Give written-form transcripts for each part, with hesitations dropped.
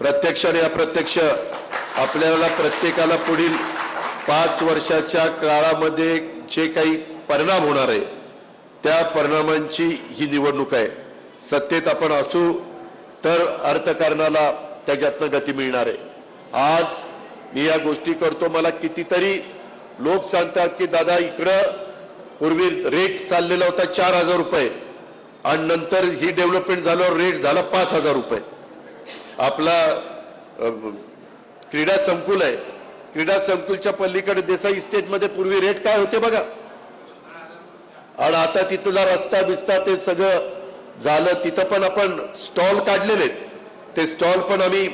प्रत्यक्ष आणि अप्रत्यक्ष आपल्याला प्रत्येकाला पुढील 5 वर्षाच्या काळामध्ये जे काही परिणाम होणार आहे त्या परिणामांची ही निवडणूक आहे। सत्तेत आपण असू तर अर्थकारणाला त्याच्यातनं गती मिळणार आहे। आज मी या गोष्टी करतो, मला कितीतरी लोक सांगतात की दादा इकडं पूर्वी रेट चाललेला होता 4000 रुपये आणि नंतर ही डेव्हलपमेंट झाल्यावर रेट झाला 5000 रुपये। आपला क्रीडा संकुल आहे, क्रीडा संकुलच्या पलीकडे देसाई इस्टेटमध्ये पूर्वी रेट काय होते बघा, आणि आता तिथला रस्ता बिस्ता ते सगळं झालं। तिथं पण आपण स्टॉल काढलेले आहेत, ते स्टॉल पण आम्ही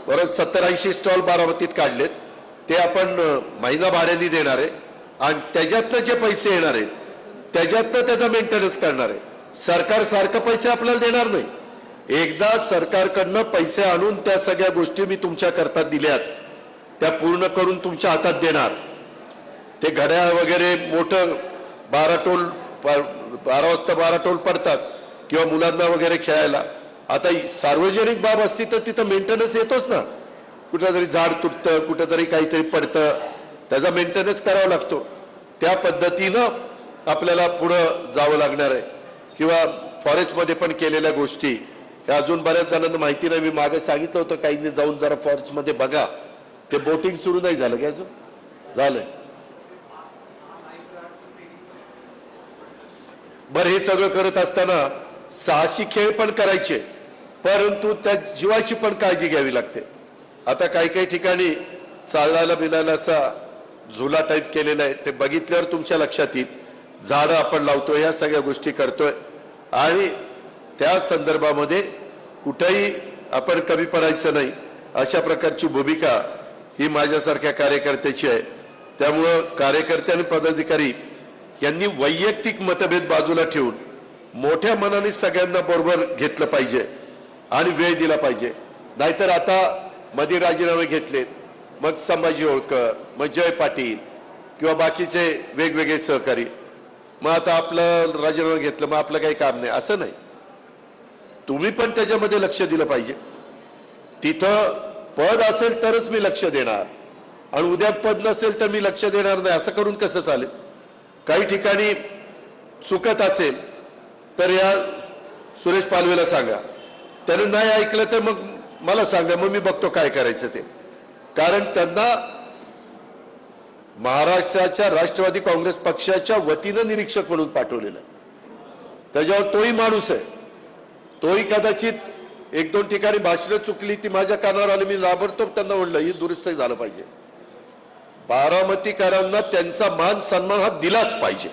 परत 70-80 स्टॉल बारामतीत काढलेत, ते आपण महिना भाड्याने देणार आहे आणि त्याच्यातनं जे पैसे येणार आहेत त्याच्यातनं त्याचा मेंटेनन्स करणार आहे। सरकार सारखं पैसे आपल्याला देणार नाही, एकदा सरकारकडनं पैसे आणून त्या सगळ्या गोष्टी मी तुमच्या करता दिल्यात त्या पूर्ण करून तुमच्या हातात देणार। ते घड्याळ वगैरे मोठं 12 टोल 12 वाजता 12 टोल पडतात किंवा मुलांना वगैरे खेळायला, आता सार्वजनिक बाब असती तर तिथं मेंटेनन्स येतोच ना, कुठेतरी झाड तुटतं कुठेतरी काहीतरी पडतं त्याचा मेंटेनन्स करावा लागतो। त्या पद्धतीनं आपल्याला पुढं जावं लागणार आहे। किंवा फॉरेस्टमध्ये पण केलेल्या गोष्टी ह्या अजून बऱ्याच जणांना माहिती नाही। मी मागे सांगितलं होतं काहींनी जाऊन जरा फॉरेस्टमध्ये बघा, ते बोटिंग सुरू नाही झालं का, अजून झालंय। बरं, हे सगळं करत असताना साहसी खेळ पण करायचे, परंतु त्या जीवाची पण काळजी घ्यावी लागते। आता काही काही ठिकाणी चालायला बिलायला असा झुला टाईप केलेला आहे, ते बघितल्यावर तुमच्या लक्षात येईल। झाडं आपण लावतोय, या सगळ्या गोष्टी करतोय आणि त्या संदर्भामध्ये कुठेही आपण कमी पडायचं नाही, अशा प्रकारची भूमिका ही माझ्यासारख्या कार्यकर्त्याची आहे। त्यामुळं कार्यकर्ते आणि पदाधिकारी यांनी वैयक्तिक मतभेद बाजूला ठेवून मोठ्या मनाने सगळ्यांना बरोबर घेतलं पाहिजे आणि वेळ दिला पाहिजे। नाहीतर आता मध्ये राजीनामे घेतलेत, मग संभाजी होळकर, मग जय पाटील किंवा बाकीचे वेगवेगळे सहकारी, मग आता आपलं राजीनामे घेतलं मग आपलं काही काम नाही, असं नाही। तुम्ही पण त्याच्यामध्ये लक्ष दिलं पाहिजे। तिथं पद असेल तरच मी लक्ष देणार आणि उद्या पद नसेल तर मी लक्ष देणार नाही, असं करून कसं चालेल। काही ठिकाणी चुकत असेल तर या सुरेश पालवेला सांगा, त्याने नाही ऐकलं तर मग मला सांगा, मग मी बघतो काय करायचं ते। कारण त्यांना महाराष्ट्राच्या राष्ट्रवादी काँग्रेस पक्षाच्या वतीनं निरीक्षक म्हणून पाठवलेलं, त्याच्यावर तोही माणूस आहे, तोही कदाचित 1-2 ठिकाणी भाषणं चुकली ती माझ्या कानावर आली, मी लाभरतोब त्यांना म्हणलं ही दुरुस्त झालं पाहिजे। बारामतीकरांना त्यांचा मान सन्मान हा दिलाच पाहिजे।